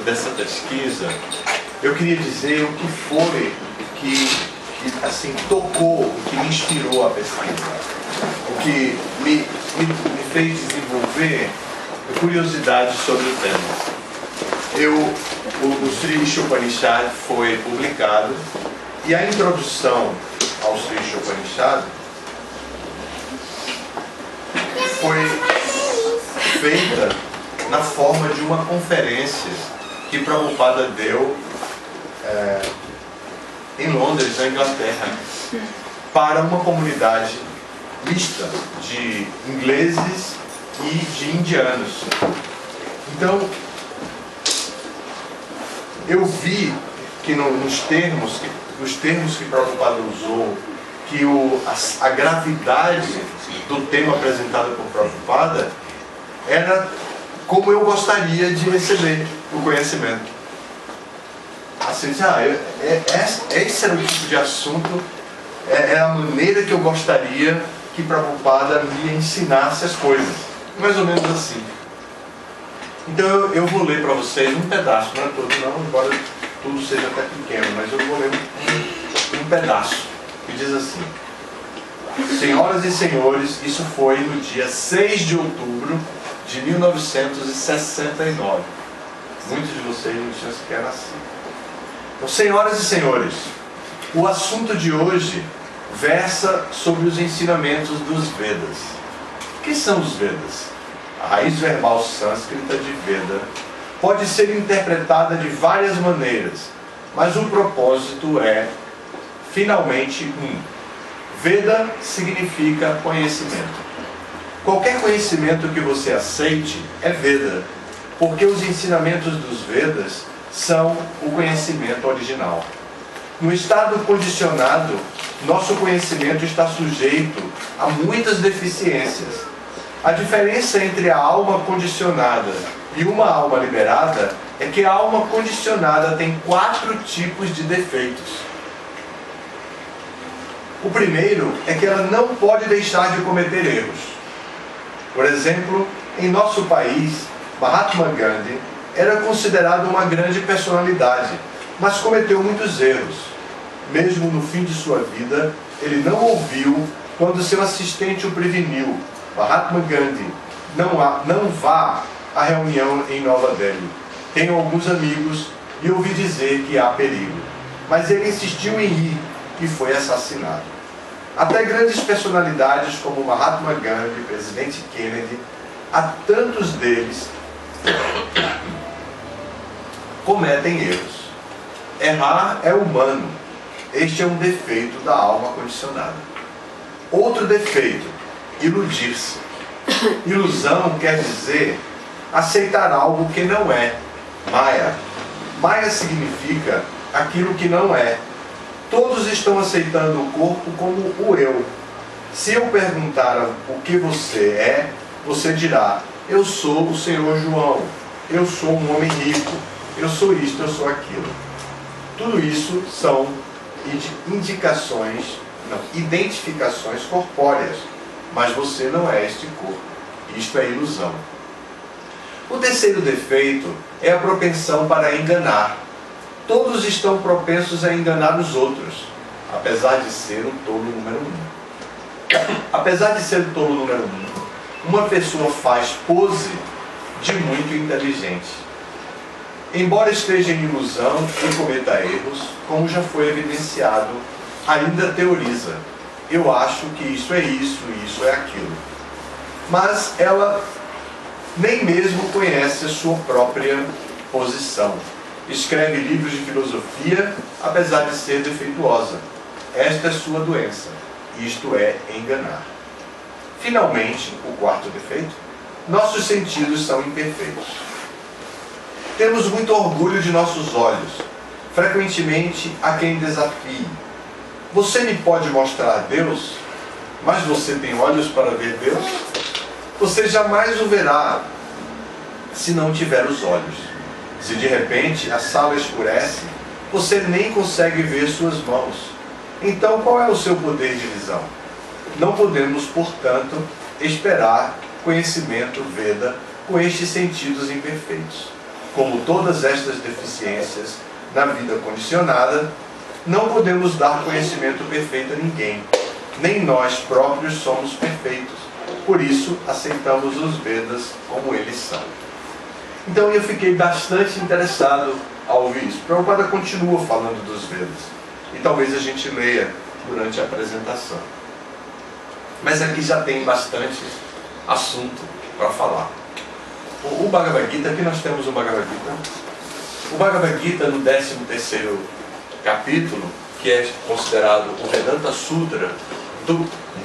dessa pesquisa, eu queria dizer o que foi que assim, tocou, o que me inspirou a pesquisa, o que me fez desenvolver curiosidade sobre o tema. O Sri Ishopanishad foi publicado e a introdução ao Sri Ishopanishad foi feita na forma de uma conferência que Prabhupada deu em Londres, na Inglaterra, para uma comunidade mista de ingleses e de indianos. Então, eu vi que nos termos que Prabhupada usou, que a gravidade do tema apresentado por Prabhupada era como eu gostaria de receber o conhecimento. Assim, esse era o tipo de assunto, é a maneira que eu gostaria que Prabhupada me ensinasse as coisas. Mais ou menos assim. Então eu vou ler para vocês um pedaço, não é todo não, embora tudo seja até pequeno, mas eu vou ler um pedaço, que diz assim: Senhoras e senhores, isso foi no dia 6 de outubro de 1969. Muitos de vocês não tinham sequer nascido. Então, senhoras e senhores, o assunto de hoje versa sobre os ensinamentos dos Vedas. O que são os Vedas? A raiz verbal sânscrita de Veda pode ser interpretada de várias maneiras, mas o propósito é, finalmente, Veda significa conhecimento. Qualquer conhecimento que você aceite é Veda, porque os ensinamentos dos Vedas são o conhecimento original. No estado condicionado, nosso conhecimento está sujeito a muitas deficiências. A diferença entre a alma condicionada e uma alma liberada é que a alma condicionada tem 4 tipos de defeitos. O primeiro é que ela não pode deixar de cometer erros. Por exemplo, em nosso país, Mahatma Gandhi era considerado uma grande personalidade, mas cometeu muitos erros. Mesmo no fim de sua vida, ele não ouviu quando seu assistente o preveniu: Mahatma Gandhi, não vá à reunião em Nova Delhi. Tenho alguns amigos e ouvi dizer que há perigo. Mas ele insistiu em ir e foi assassinado. Até grandes personalidades como Mahatma Gandhi, presidente Kennedy, há tantos deles cometem erros. Errar é humano. Este é um defeito da alma condicionada. Outro defeito: iludir-se. Ilusão quer dizer aceitar algo que não é. Maya. Maya significa aquilo que não é. Todos estão aceitando o corpo como o eu. Se eu perguntar o que você é, você dirá: eu sou o senhor João, eu sou um homem rico, eu sou isto, eu sou aquilo. Tudo isso são identificações corpóreas, mas você não é este corpo. Isto é ilusão. O terceiro defeito é a propensão para enganar. Todos estão propensos a enganar os outros, apesar de ser o tolo número 1. Apesar de ser o tolo número 1, uma pessoa faz pose de muito inteligente. Embora esteja em ilusão e cometa erros, como já foi evidenciado, ainda teoriza: eu acho que isso é isso e isso é aquilo. Mas ela nem mesmo conhece a sua própria posição. Escreve livros de filosofia, apesar de ser defeituosa. Esta é sua doença, isto é enganar. Finalmente, o quarto defeito: nossos sentidos são imperfeitos. Temos muito orgulho de nossos olhos. Frequentemente há quem desafie: você me pode mostrar Deus, mas você tem olhos para ver Deus? Você jamais o verá se não tiver os olhos. Se de repente a sala escurece, você nem consegue ver suas mãos. Então qual é o seu poder de visão? Não podemos, portanto, esperar conhecimento Veda com estes sentidos imperfeitos. como todas estas deficiências na vida condicionada, não podemos dar conhecimento perfeito a ninguém. Nem nós próprios somos perfeitos. Por isso, aceitamos os Vedas como eles são. Então, eu fiquei bastante interessado ao ouvir isso. Prabhupada continua falando dos Vedas. E talvez a gente leia durante a apresentação. Mas aqui já tem bastante assunto para falar. O Bhagavad Gita, aqui nós temos o Bhagavad Gita. O Bhagavad Gita, no 13º capítulo, que é considerado o Vedanta Sutra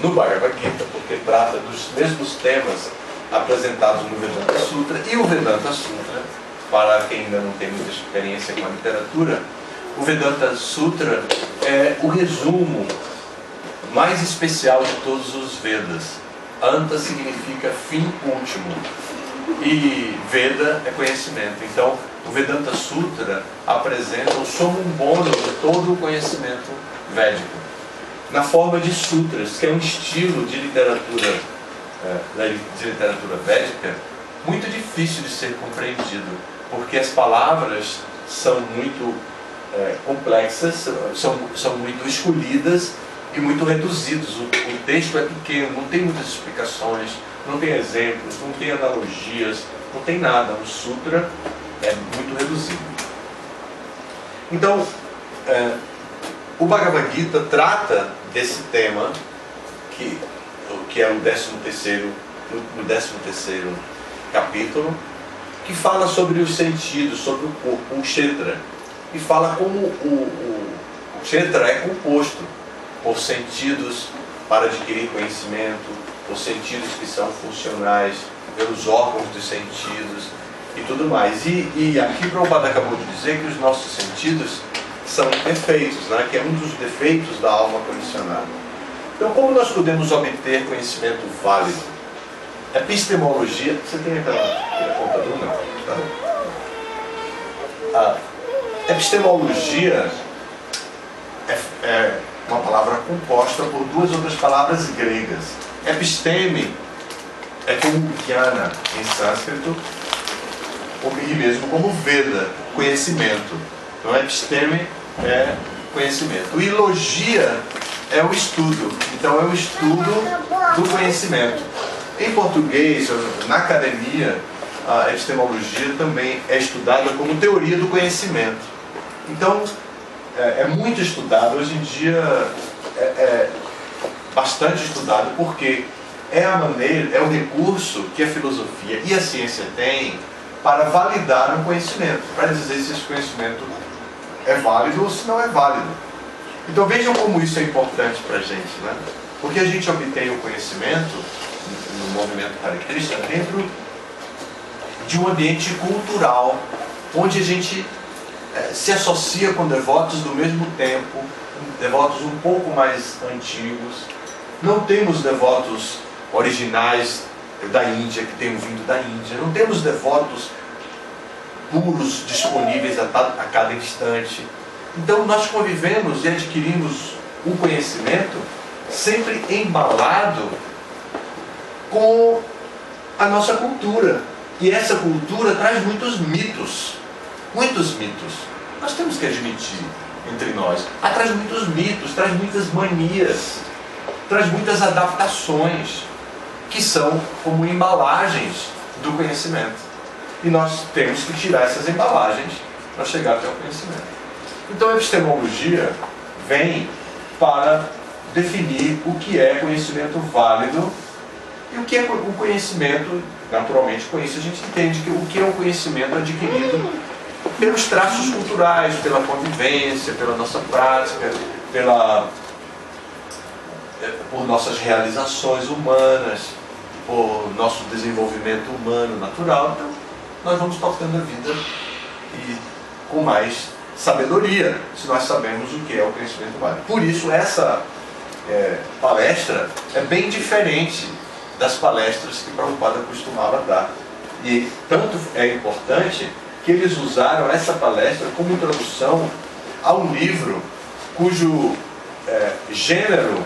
no Bhagavad Gita, porque trata dos mesmos temas apresentados no Vedanta Sutra. E o Vedanta Sutra, para quem ainda não tem muita experiência com a literatura, o Vedanta Sutra é o resumo mais especial de todos os Vedas. Anta significa fim último e Veda é conhecimento. Então, o Vedanta Sutra apresenta o summum bonum de todo o conhecimento védico, na forma de sutras, que é um estilo de literatura védica muito difícil de ser compreendido, porque as palavras são muito complexas, são muito escolhidas e muito reduzidos. O texto é pequeno, não tem muitas explicações, não tem exemplos, não tem analogias, não tem nada. O sutra é muito reduzido. Então, o Bhagavad Gita trata desse tema, que é o 13º capítulo, que fala sobre os sentidos, sobre o corpo, o kshetra, e fala como o kshetra é composto por sentidos para adquirir conhecimento, por sentidos que são funcionais, pelos órgãos dos sentidos e tudo mais. E aqui o Prabhupada acabou de dizer que os nossos sentidos são defeitos, né? Que é um dos defeitos da alma condicionada. Então, como nós podemos obter conhecimento válido? Epistemologia... Você tem aquela computador? Não. Tá? Epistemologia é uma palavra composta por duas outras palavras gregas. Episteme é como jnana em sânscrito, e mesmo como Veda, conhecimento. Então, episteme é conhecimento. E logia é o estudo. Então, é o estudo do conhecimento. Em português, na academia, a epistemologia também é estudada como teoria do conhecimento. Então, é muito estudado. Hoje em dia, é bastante estudado, porque é a maneira, é o recurso que a filosofia e a ciência têm para validar um conhecimento, para dizer se esse conhecimento é válido ou se não é válido. Então vejam como isso é importante para a gente, né? Porque a gente obtém o conhecimento no movimento Hare Krishna dentro de um ambiente cultural, onde a gente se associa com devotos do mesmo tempo, devotos um pouco mais antigos. Não temos devotos originais da Índia, que tenham vindo da Índia. Não temos devotos puros disponíveis a cada instante. Então nós convivemos e adquirimos um conhecimento sempre embalado com a nossa cultura. E essa cultura traz muitos mitos. Muitos mitos. Nós temos que admitir entre nós. Traz muitos mitos, traz muitas manias, traz muitas adaptações, que são como embalagens do conhecimento. E nós temos que tirar essas embalagens para chegar até o conhecimento. Então a epistemologia vem para definir o que é conhecimento válido e o que é o conhecimento. Naturalmente, com isso a gente entende que o que é um conhecimento adquirido pelos traços culturais, pela convivência, pela nossa prática, por nossas realizações humanas, por nosso desenvolvimento humano natural. Então, nós vamos tocando a vida e com mais sabedoria, se nós sabemos o que é o conhecimento válido. Por isso, essa palestra é bem diferente das palestras que Prabhupada costumava dar. E tanto é importante que eles usaram essa palestra como introdução a um livro cujo gênero,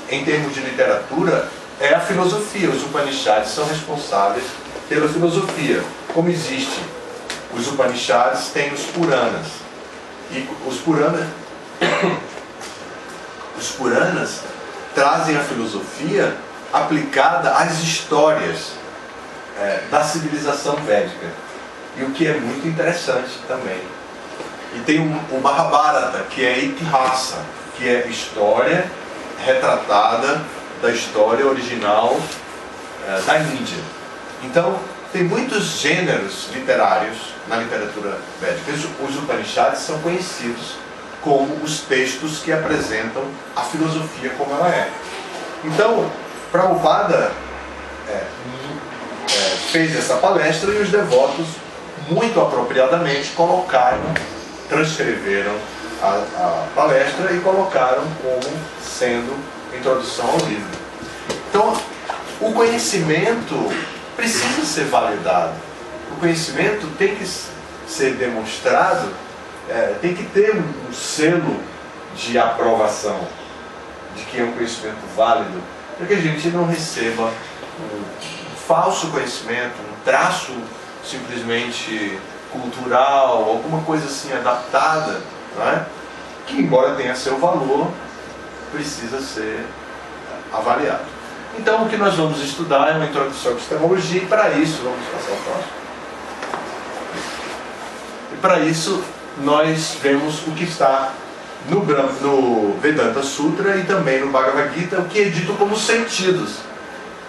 em termos de literatura, é a filosofia. Os Upanishads são responsáveis pela filosofia. Como existe os Upanishads têm os Puranas. E os Puranas trazem a filosofia aplicada às histórias da civilização védica. E o que é muito interessante também. E tem o Mahabharata, que é Itihasa, que é história retratada da história original da Índia. Então, tem muitos gêneros literários na literatura védica. Os Upanishads são conhecidos como os textos que apresentam a filosofia como ela é. Então, Prabhupada fez essa palestra e os devotos, muito apropriadamente, transcreveram a palestra e colocaram como sendo introdução ao livro. Então, o conhecimento precisa ser validado. O conhecimento tem que ser demonstrado, tem que ter um selo de aprovação de que é um conhecimento válido, para que a gente não receba um falso conhecimento, um traço simplesmente cultural, alguma coisa assim adaptada, não é? Que, embora tenha seu valor, precisa ser avaliado. Então, o que nós vamos estudar é uma introdução à epistemologia, e para isso, vamos passar o próximo. E para isso, nós vemos o que está no Vedanta Sutra e também no Bhagavad Gita, o que é dito como sentidos.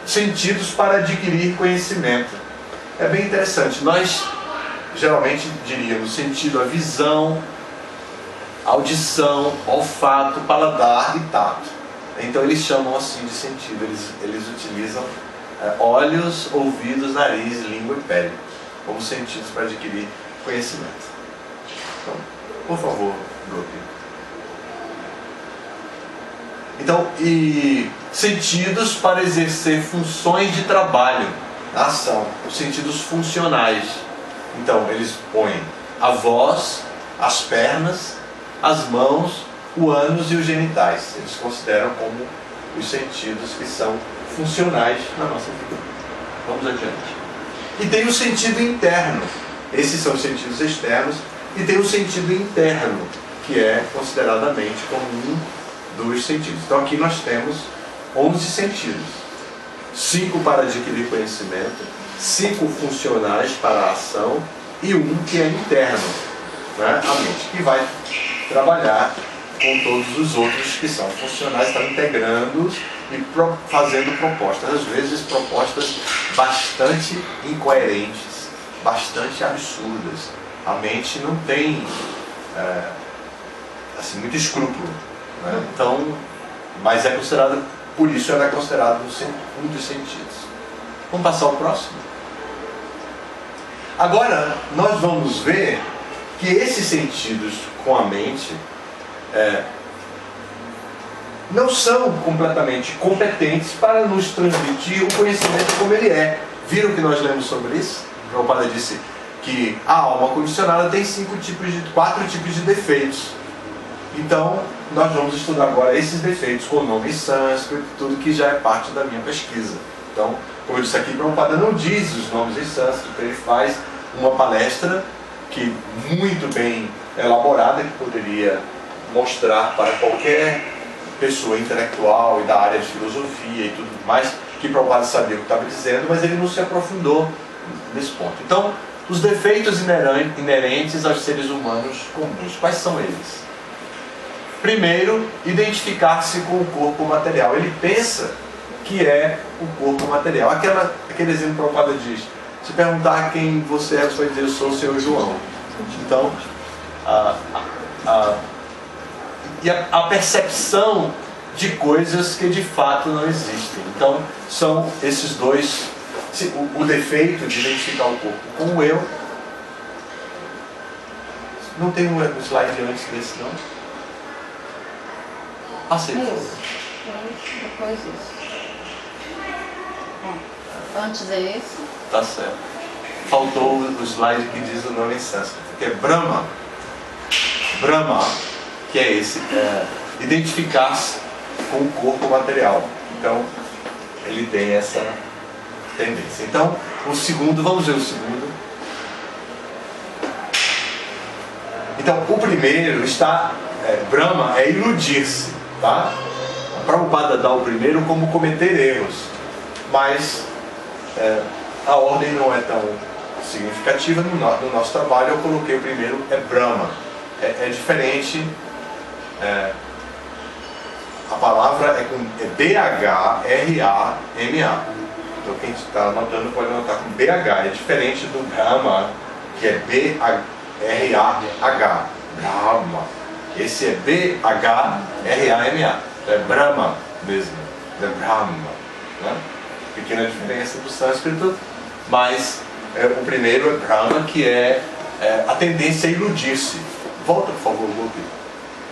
Sentidos para adquirir conhecimento. É bem interessante. Nós, geralmente, diríamos sentido a visão, audição, olfato, paladar e tato. Então eles chamam assim de sentido, eles utilizam olhos, ouvidos, nariz, língua e pele como sentidos para adquirir conhecimento. Então, por favor, Gopi. Então, e sentidos para exercer funções de trabalho, ação, os sentidos funcionais. Então, eles põem a voz, as pernas, as mãos, o ânus e os genitais. Eles consideram como os sentidos que são funcionais na nossa vida. Vamos adiante. E tem o sentido interno. Esses são os sentidos externos. E tem o sentido interno, que é consideradamente como um dos sentidos. Então aqui nós temos 11 sentidos. 5 para adquirir conhecimento, 5 funcionais para a ação e um que é interno, né? A mente, que vai trabalhar com todos os outros que são funcionais, está integrando e fazendo propostas, às vezes propostas bastante incoerentes, bastante absurdas. A mente não tem assim, muito escrúpulo, né? Então, mas é considerada, por isso ela é considerada um dos sentidos. Vamos passar ao próximo? Agora, nós vamos ver que esses sentidos com a mente não são completamente competentes para nos transmitir o conhecimento como ele é. Viram que nós lemos sobre isso? O Prabhupada disse que a alma condicionada tem 4 tipos de defeitos. Então, nós vamos estudar agora esses defeitos com nome em sânscrito, tudo que já é parte da minha pesquisa. Então, como eu disse aqui, o Prabhupada não diz os nomes em sânscrito, ele faz uma palestra que muito bem elaborada, que poderia mostrar para qualquer pessoa intelectual e da área de filosofia e tudo mais, que Prabhupada sabia o que estava dizendo, mas ele não se aprofundou nesse ponto. Então, os defeitos inerentes aos seres humanos comuns, quais são eles? Primeiro, identificar-se com o corpo material. Ele pensa que é o corpo material. Aquele exemplo que Prabhupada diz, se perguntar quem você é, você vai dizer, eu sou o Senhor João. Então, a percepção de coisas que de fato não existem. Então, são esses dois, o defeito de identificar o corpo com o eu. Não tem um slide antes desse, não? Aceita. Depois isso. Antes é esse. Tá certo. Faltou o slide que diz o nome em sânscrito, que é Brahma. Brahma, que é esse, identificar-se com o corpo material. Então, ele tem essa tendência. Então, o segundo, vamos ver o segundo. Então, o primeiro está, Brahma é iludir-se, tá? A Prabhupada dá o primeiro como cometer erros, mas a ordem não é tão significativa. No nosso trabalho eu coloquei o primeiro, é Brahma. É diferente, a palavra é B-H-R-A-M-A. Então quem está anotando pode anotar com BH, é diferente do Brahma, que é B-R-A-H, Brahma. Esse é B-H-R-A-M-A, é Brahma mesmo, é Brahma, né? Pequena diferença do sânscrito, mas o primeiro é Brahma, que é a tendência a iludir-se. Volta, por favor, Gopi.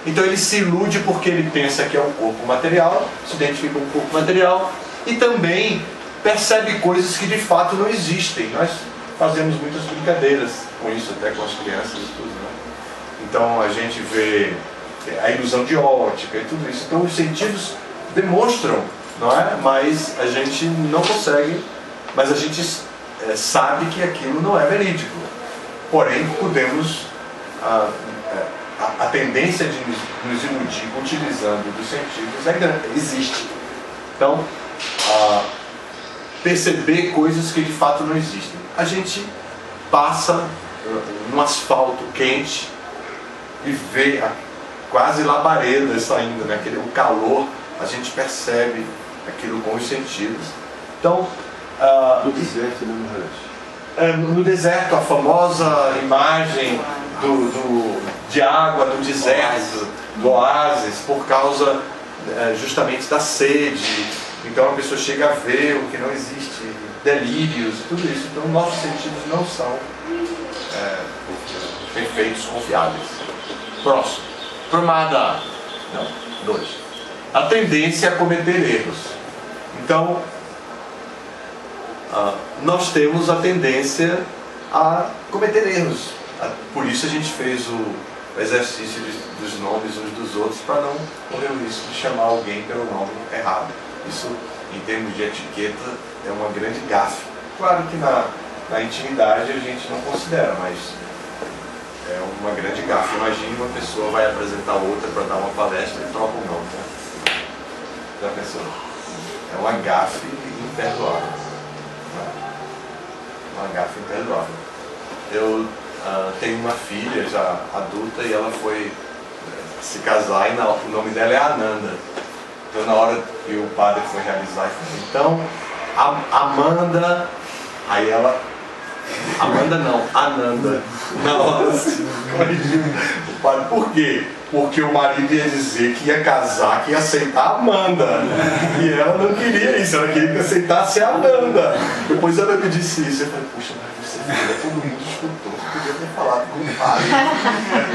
Então ele se ilude porque ele pensa que é um corpo material, se identifica com um corpo material e também percebe coisas que de fato não existem. Nós fazemos muitas brincadeiras com isso, até com as crianças e tudo, né? Então a gente vê a ilusão de ótica e tudo isso. Então os sentidos demonstram, não é? Mas a gente não consegue, mas a gente sabe que aquilo não é verídico. Porém, podemos, a tendência de nos iludir utilizando dos sentidos existe. Então, perceber coisas que de fato não existem. A gente passa num asfalto quente e vê quase labaredas saindo, né? O calor, a gente percebe aquilo com os sentidos. Então, no deserto, né, Maharaj? No deserto, a famosa imagem de água no deserto, do oásis, por causa justamente da sede. Então a pessoa chega a ver o que não existe, delírios, tudo isso. Então nossos sentidos não são perfeitos, confiáveis. Próximo. Pramada. Não, 2. A tendência a cometer erros. Então, nós temos a tendência a cometer erros. Por isso a gente fez o exercício dos nomes uns dos outros, para não correr o risco de chamar alguém pelo nome errado. Isso, em termos de etiqueta, é uma grande gafe. Claro que na intimidade a gente não considera, mas é uma grande gafe. Imagine uma pessoa vai apresentar outra para dar uma palestra e troca o nome, né? Já pensou? É uma gafe imperdoável. Uma gafe imperdoável. Eu tenho uma filha já adulta e ela foi se casar e o nome dela é Ananda. Então na hora que o padre foi realizar, então Amanda, aí ela, Amanda não, Ananda. Na hora corrigiu o padre. Por quê? Porque o marido ia dizer que ia casar, que ia aceitar a Amanda. E ela não queria isso, ela queria que aceitasse a Ananda. Depois ela me disse isso, eu falei, puxa, mas você filha, todo mundo escutou, você podia ter falado com o padre.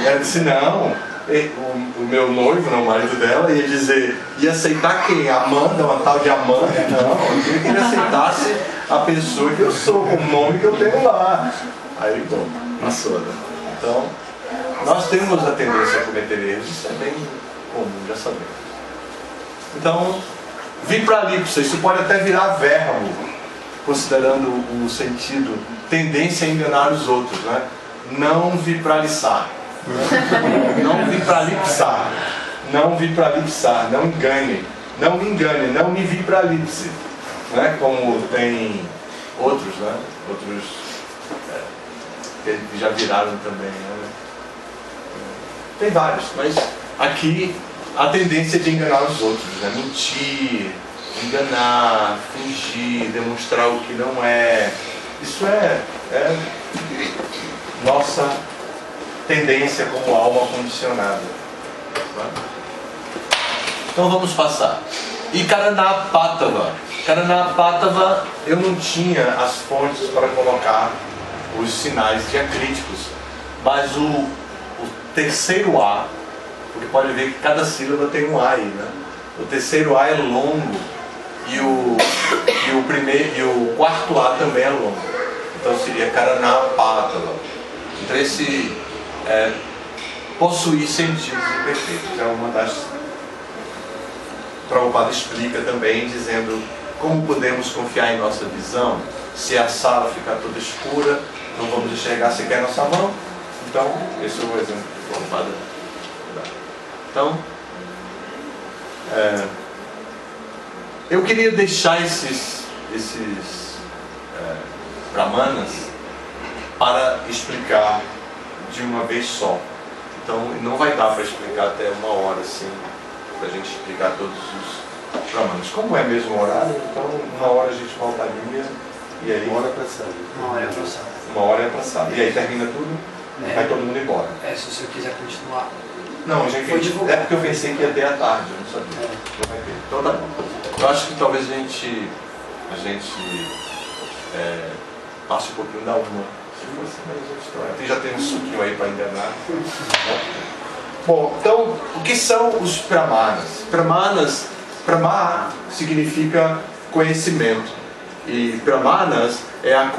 Ela disse, não, o meu noivo, não, o marido dela, ia dizer, ia aceitar quem? Amanda, uma tal de Amanda? Não, eu queria que ele aceitasse a pessoa que eu sou, com o nome que eu tenho lá. Aí, bom, passou, né? Então, nós temos a tendência a cometer erros, isso é bem comum, já sabemos. Então, vipralipsa, isso pode até virar verbo, considerando o sentido, tendência a enganar os outros, né? Não vipralipsar. Não vipralipsar. Não vipralipsar, não engane. Não me engane, não me vipralipse. Né? Como tem outros, né? Outros que já viraram também, né? Tem vários, mas aqui a tendência de enganar os outros, né? Mentir, enganar, fingir, demonstrar o que não é. Isso é nossa tendência como alma condicionada. Então vamos passar. E Karanapatava. Karanapatava, eu não tinha as fontes para colocar os sinais diacríticos, mas o terceiro A, porque pode ver que cada sílaba tem um A aí, né? O terceiro A é longo e o quarto A também é longo. Então seria Karanapatava. Então esse possuir sentidos imperfeitos é uma das. Prabhupada explica também, dizendo como podemos confiar em nossa visão. Se a sala ficar toda escura, não vamos enxergar sequer nossa mão. Então, esse é o exemplo que o Prabhupada dá. Então, eu queria deixar esses brahmanas para explicar de uma vez só. Então, não vai dar para explicar até 1 hora, assim, para a gente explicar todos os brahmanas. Como é mesmo o horário, então 1 hora a gente voltaria e aí... 1 hora para sábado. 1 hora para sábado. 1 hora é para sábado. E aí termina tudo, vai todo mundo embora. Se você quiser continuar. Não, gente, é porque eu pensei que ia ter à tarde, eu não sabia. Não vai ter. Então tá bom. Eu acho que talvez a gente passe um pouquinho da 1. Se fosse, mas a gente já tem um suquinho aí para enganar. Bom, então, o que são os brahmanas? Brahma significa conhecimento. E brahmanas é a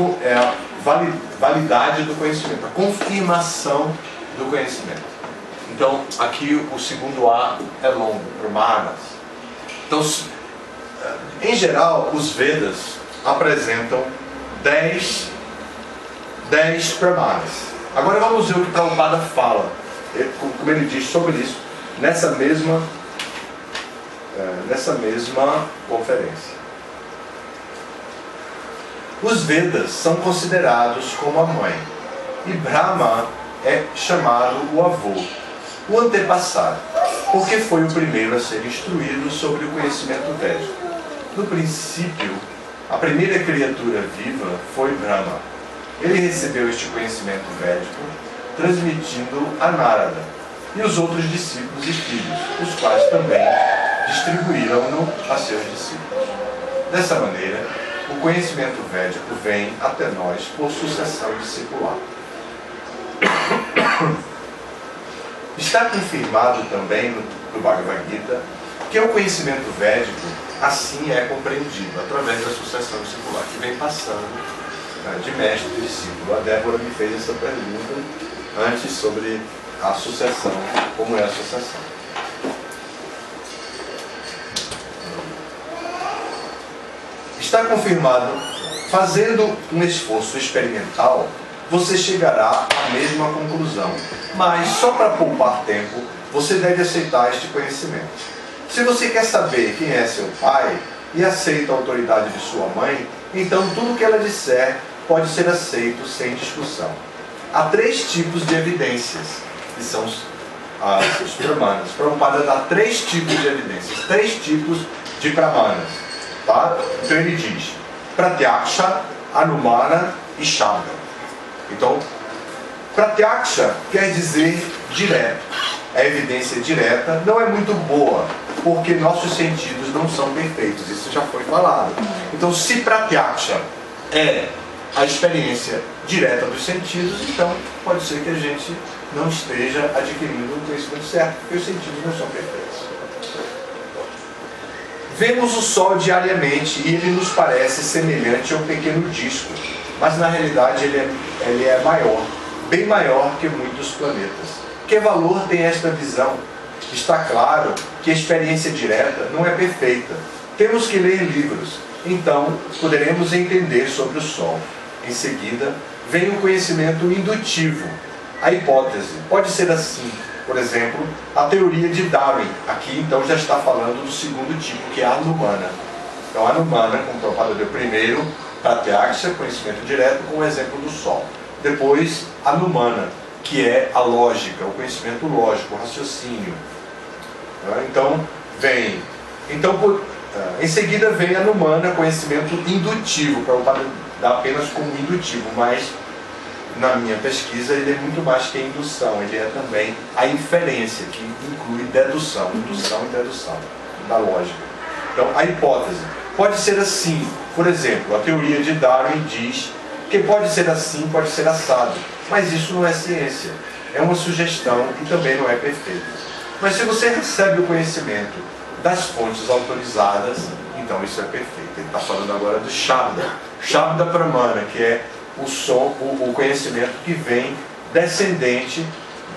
validade do conhecimento, a confirmação do conhecimento. Então, aqui o segundo A é longo, brahmanas. Então, em geral, os Vedas apresentam 10 brahmanas. Agora vamos ver o que Prabhupada fala, como ele diz sobre isso, nessa mesma conferência. Os Vedas são considerados como a mãe, e Brahma é chamado o avô, o antepassado, porque foi o primeiro a ser instruído sobre o conhecimento védico. No princípio, a primeira criatura viva foi Brahma. Ele recebeu este conhecimento védico, transmitindo a Narada e os outros discípulos e filhos, os quais também distribuíram-no a seus discípulos. Dessa maneira, o conhecimento védico vem até nós por sucessão discipular. Está confirmado também no Bhagavad Gita que o conhecimento védico assim é compreendido através da sucessão discipular que vem passando de mestre e discípulo. A Débora me fez essa pergunta antes sobre a sucessão, como é a sucessão. Está confirmado, fazendo um esforço experimental, você chegará à mesma conclusão. Mas, só para poupar tempo, você deve aceitar este conhecimento. Se você quer saber quem é seu pai e aceita a autoridade de sua mãe, então tudo que ela disser pode ser aceito sem discussão. Há 3 tipos de evidências, que são os brahmanas. Prabhupada dá 3 tipos de evidências, 3 tipos de brahmanas. Tá? Então ele diz Pratyaksha, Anumana e Shabda. Então, Pratyaksha quer dizer direto. A evidência direta não é muito boa, porque nossos sentidos não são perfeitos. Isso já foi falado. Então, se Pratyaksha é a experiência direta dos sentidos, então pode ser que a gente não esteja adquirindo o conhecimento certo, porque os sentidos não são perfeitos. Vemos o Sol diariamente e ele nos parece semelhante a um pequeno disco, mas na realidade ele é maior, bem maior que muitos planetas. Que valor tem esta visão? Está claro que a experiência direta não é perfeita. Temos que ler livros, então poderemos entender sobre o Sol. Em seguida, vem o conhecimento indutivo, a hipótese. Pode ser assim. Por exemplo, a teoria de Darwin. Aqui, então, já está falando do segundo tipo, que é a Anumana. Então, a Anumana, como o Prabhupada deu primeiro, Pratyaksha, conhecimento direto, com o exemplo do Sol. Depois, a Anumana, que é a lógica, o conhecimento lógico, o raciocínio. Então, em seguida vem a Anumana, conhecimento indutivo. O Prabhupada dá apenas como indutivo, mas na minha pesquisa ele é muito mais que a indução, ele é também a inferência, que inclui dedução, indução e dedução da lógica. Então, a hipótese pode ser assim. Por exemplo, a teoria de Darwin diz que pode ser assim, pode ser assado, mas isso não é ciência, é uma sugestão e também não é perfeito. Mas se você recebe o conhecimento das fontes autorizadas, então isso é perfeito. Ele está falando agora do Shabda Pramana, que é o conhecimento que vem descendente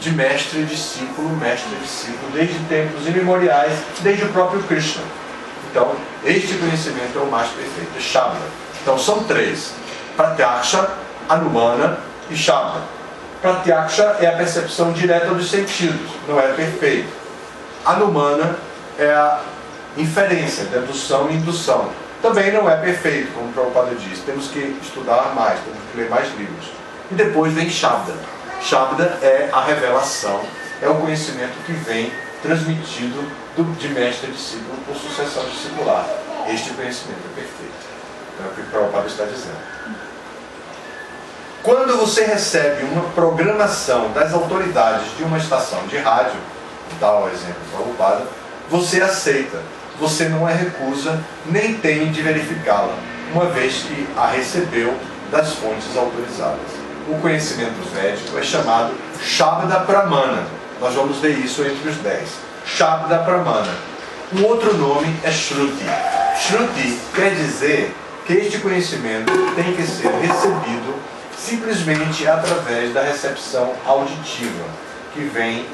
de mestre e discípulo, desde tempos imemoriais, desde o próprio Krishna. Então, este conhecimento é o mais perfeito, Shabda. Então, são 3, Pratyaksha, Anumana e Shabda. Pratyaksha é a percepção direta dos sentidos, não é perfeito. Anumana é a inferência, dedução e indução. Também não é perfeito, como o Prabhupada diz. Temos que estudar mais, temos que ler mais livros. E depois vem Shabda. Shabda é a revelação, é o conhecimento que vem transmitido de mestre a discípulo por sucessão discipular. Este conhecimento é perfeito. É o que o Prabhupada está dizendo. Quando você recebe uma programação das autoridades de uma estação de rádio, dá o exemplo do Prabhupada, você aceita. Você não a recusa, nem tem de verificá-la, uma vez que a recebeu das fontes autorizadas. O conhecimento védico é chamado Shabda Pramana. Nós vamos ver isso entre os 10. Shabda Pramana. Um outro nome é Shruti. Shruti quer dizer que este conhecimento tem que ser recebido simplesmente através da recepção auditiva, que vem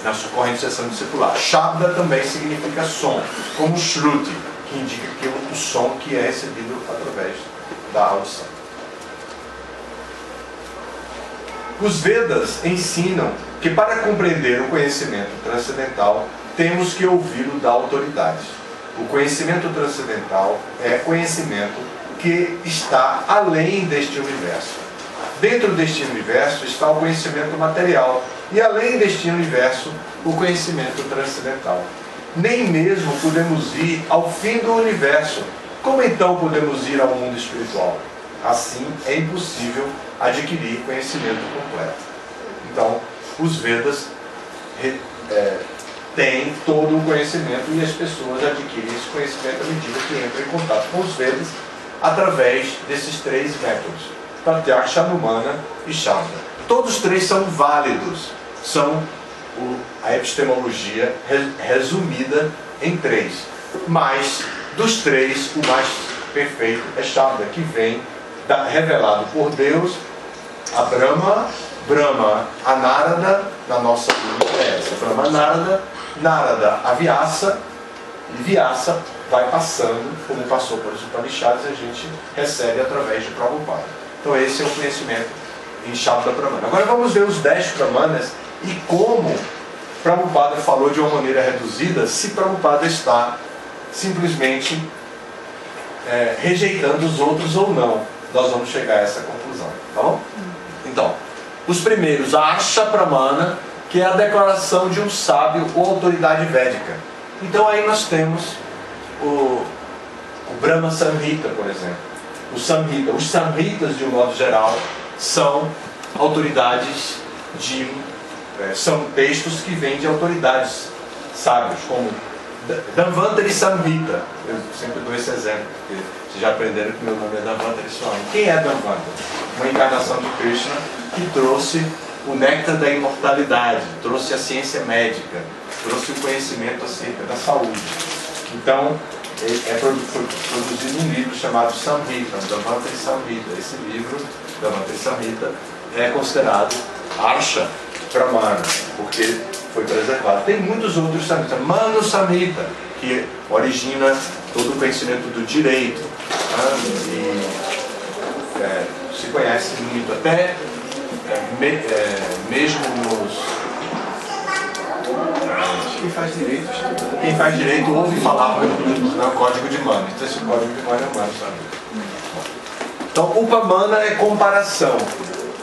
na sua corrente sucessão discipular. Shabda também significa som, como Shruti, que indica que o som que é recebido através da audição. Os Vedas ensinam que para compreender o conhecimento transcendental, temos que ouvi-lo da autoridade. O conhecimento transcendental é conhecimento que está além deste universo. Dentro deste universo está o conhecimento material e além deste universo, o conhecimento transcendental. Nem mesmo podemos ir ao fim do universo. Como então podemos ir ao mundo espiritual? Assim, é impossível adquirir conhecimento completo. Então, os Vedas têm todo o conhecimento e as pessoas adquirem esse conhecimento à medida que entram em contato com os Vedas através desses 3 métodos: Pratyaksha, Anumana e Shabda. Todos 3 são válidos, são a epistemologia resumida em 3. Mas, dos 3, o mais perfeito é Shabda, que vem revelado por Deus a Brahma, a Narada, na nossa língua é essa, Brahma, Narada, a Vyasa, e Vyasa vai passando, como passou pelos Upanishads, a gente recebe através de Prabhupada. Então esse é o conhecimento em Shabda Pramana. Agora vamos ver os 10 Pramanas e como Prabhupada falou de uma maneira reduzida, se Prabhupada está simplesmente rejeitando os outros ou não. Nós vamos chegar a essa conclusão, tá bom? Então, os primeiros, a Asha Pramana, que é a declaração de um sábio ou autoridade védica. Então aí nós temos o Brahma Samhita, por exemplo. Os Samhitas, de um modo geral, são autoridades são textos que vêm de autoridades sábios, como Dhanvantari Samhita. Eu sempre dou esse exemplo, porque vocês já aprenderam que meu nome é Dhanvantari Swami. Quem é Dhanvantari? Uma encarnação de Krishna que trouxe o néctar da imortalidade, trouxe a ciência médica, trouxe o conhecimento acerca da saúde. Então, foi produzido um livro chamado Samhita, Dhanvantari Samhita. Esse livro, Dhanvantari Samhita, é considerado Asha Pramana, porque foi preservado. Tem muitos outros Samhitas. Manu Samhita, que origina todo o conhecimento do direito, se conhece muito, até mesmo nos... Quem faz direito ouve falar no código de Manu. Então esse código de Manu é Manu Samhita. Então Upamana é comparação,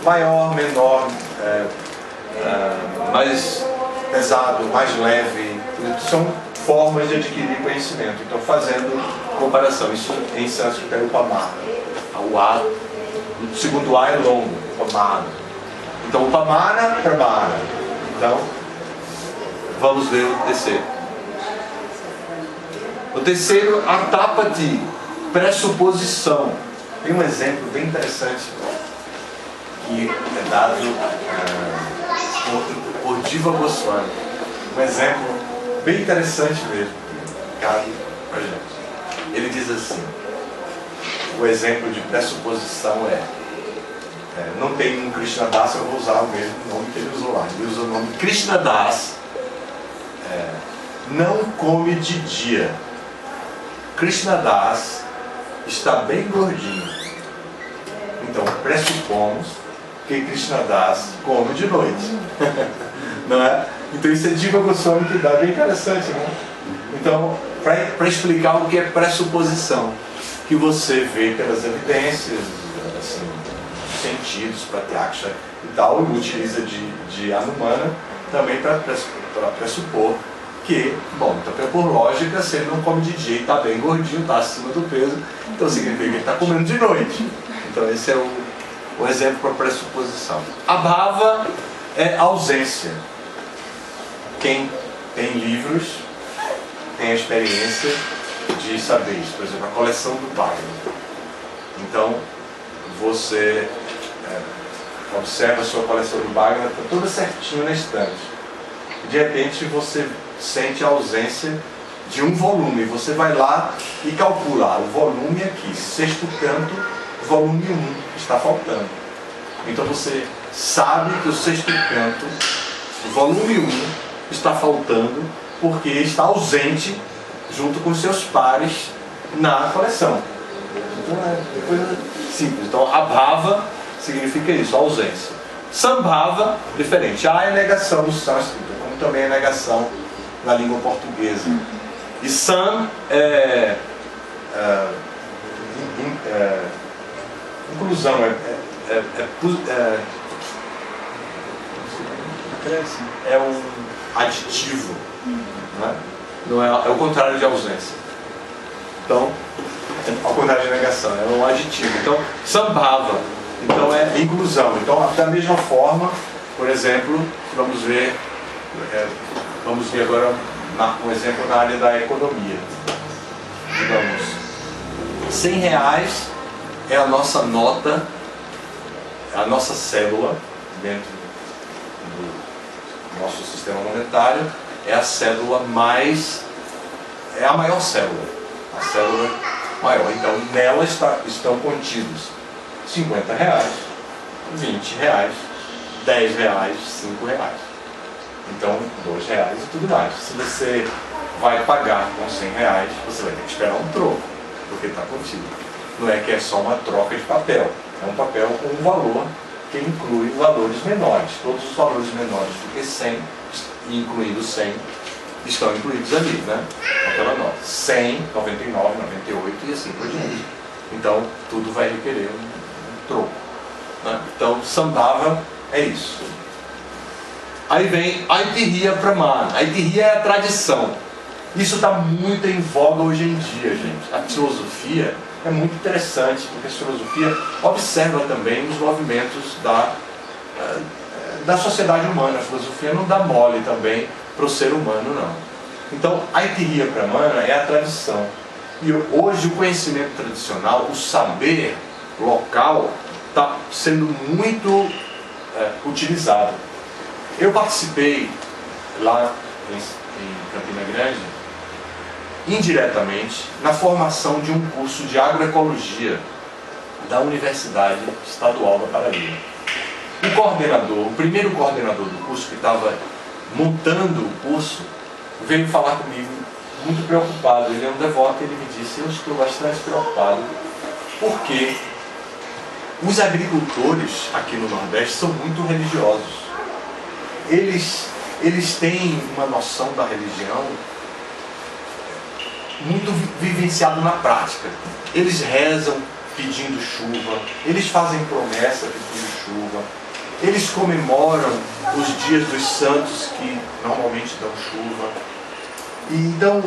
maior, menor, mais pesado, mais leve. São formas de adquirir conhecimento. Então, fazendo comparação, isso em sânscrito é Upamana. O A, o segundo A é longo, Upamana. Então, Upamana, Pramana. Então, vamos ver o terceiro. O terceiro, Artapati, pressuposição. Tem um exemplo bem interessante que é dado por Diva Goswami. Um exemplo bem interessante mesmo, cabe pra gente. Ele diz assim: o exemplo de pressuposição não tem um Krishna Das, eu vou usar o mesmo nome que ele usou lá. Ele usa o nome Krishna Das, não come de dia. Krishna Das está bem gordinho. Então, pressupomos que Krishnadas come de noite. Não é? Então isso é Jiva Goswami que dá, bem interessante, né? Então, para explicar o que é pressuposição, que você vê pelas evidências, assim, sentidos, pratyaksha e tal, e utiliza de Anumana também para pressupor que, bom, então por lógica, se ele não come de dia e está bem gordinho, está acima do peso, então significa que ele está comendo de noite. Então esse é o exemplo para pressuposição. Abhava é ausência. Quem tem livros tem a experiência de saber isso. Por exemplo, a coleção do Bhagavad. Então, você observa a sua coleção do Bhagavad, está toda certinho na estante. De repente, você sente a ausência de um volume. Você vai lá e calcula o volume aqui, sexto canto, volume 1, está faltando. Então, você sabe que o sexto canto, volume 1, está faltando porque está ausente junto com seus pares na coleção. Então é coisa simples. Então abhava significa isso, ausência. Sambhava, diferente. A é negação no sânscrito, como também é negação na língua portuguesa. E sam é inclusão, é um aditivo, né? Não é o contrário de ausência. Então, ao contrário de negação, é um aditivo. Então, sambhava, então é inclusão. Então, da mesma forma, por exemplo, vamos ver agora um exemplo na área da economia. Digamos, R$100 é a nossa nota, a nossa cédula dentro do nosso sistema monetário, é a cédula é a maior célula, a célula maior. Então nela estão contidos R$50, R$20, R$10, R$5. Então R$2 e tudo mais. Se você vai pagar com R$100, você vai ter que esperar um troco, porque está contido. Não é que é só uma troca de papel, é um papel com um valor que inclui valores menores. Todos os valores menores do que 100, incluindo 100, estão incluídos ali, né? Aquela nota. 100, 99, 98 e assim por diante. Então, tudo vai requerer um troco, né? Então, sambhava é isso. Aí vem Aitihya Pramana. Aitihya é a tradição. Isso está muito em voga hoje em dia, gente. A filosofia é muito interessante, porque a filosofia observa também os movimentos da sociedade humana. A filosofia não dá mole também para o ser humano, não. Então, Aitihya Pramana é a tradição. E hoje o conhecimento tradicional, o saber local, está sendo muito utilizado. Eu participei lá em Campina Grande, indiretamente, na formação de um curso de agroecologia da Universidade Estadual da Paraíba. O primeiro coordenador do curso, que estava montando o curso, veio falar comigo muito preocupado. Ele é um devoto e ele me disse: eu estou bastante preocupado porque os agricultores aqui no Nordeste são muito religiosos. Eles têm uma noção da religião muito vivenciado na prática. Eles rezam pedindo chuva, eles fazem promessa pedindo chuva, eles comemoram os dias dos santos que normalmente dão chuva. E então,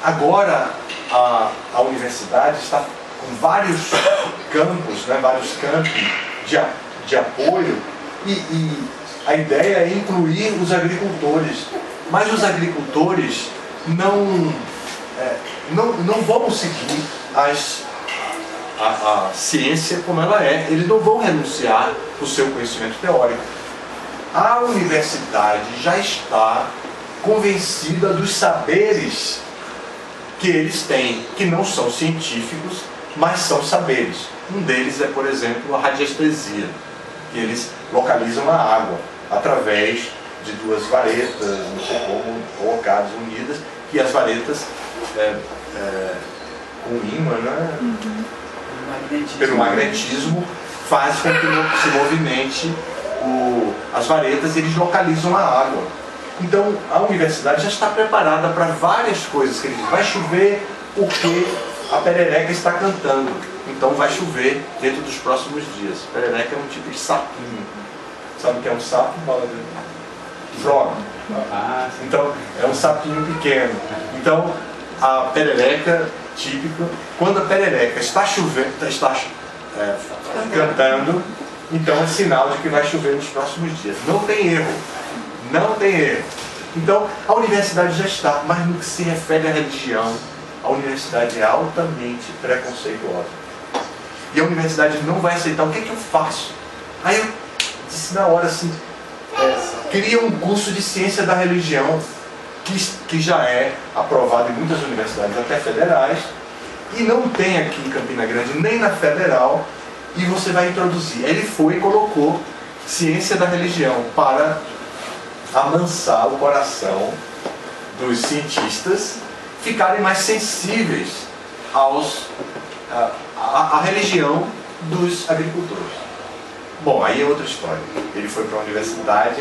agora a universidade está com vários campos, né, vários campi de apoio, e a ideia é incluir os agricultores. Mas os agricultores não vão seguir a ciência como ela é. Eles não vão renunciar ao seu conhecimento teórico. A universidade já está convencida dos saberes que eles têm, que não são científicos, mas são saberes. Um deles é, por exemplo, a radiestesia, que eles localizam a água através de duas varetas, não sei como, colocadas, unidas, e as varetas com ímã, né? Pelo magnetismo, faz com que se movimente as varetas, e eles localizam a água. Então a universidade já está preparada para várias coisas, que ele diz, vai chover porque a perereca está cantando, então vai chover dentro dos próximos dias. Perereca é um tipo de sapinho. Sabe o que é um sapo? Frog. Então é um sapinho pequeno. Então a perereca típica, quando a perereca está chovendo, cantando, então é sinal de que vai chover nos próximos dias. Não tem erro. Não tem erro. Então a universidade já está, mas no que se refere à religião, a universidade é altamente preconceituosa. E a universidade não vai aceitar. O que é que eu faço? Aí eu disse na hora assim, cria um curso de ciência da religião, que já é aprovado em muitas universidades, até federais, e não tem aqui em Campina Grande, nem na federal, e você vai introduzir. Ele foi e colocou ciência da religião para amansar o coração dos cientistas, ficarem mais sensíveis à religião dos agricultores. Bom, aí é outra história. Ele foi para a universidade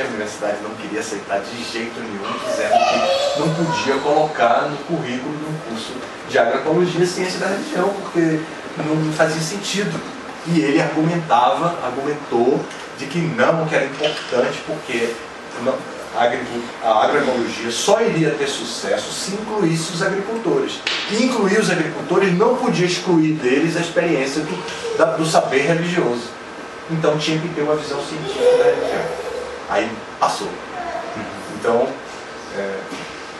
não queria aceitar de jeito nenhum, dizendo que não podia colocar no currículo de um curso de agroecologia ciência da religião, porque não fazia sentido. E ele argumentou de que não, que era importante, porque a agroecologia só iria ter sucesso se incluísse os agricultores. E incluir os agricultores não podia excluir deles a experiência do saber religioso. Então tinha que ter uma visão científica da religião. Aí passou. Então,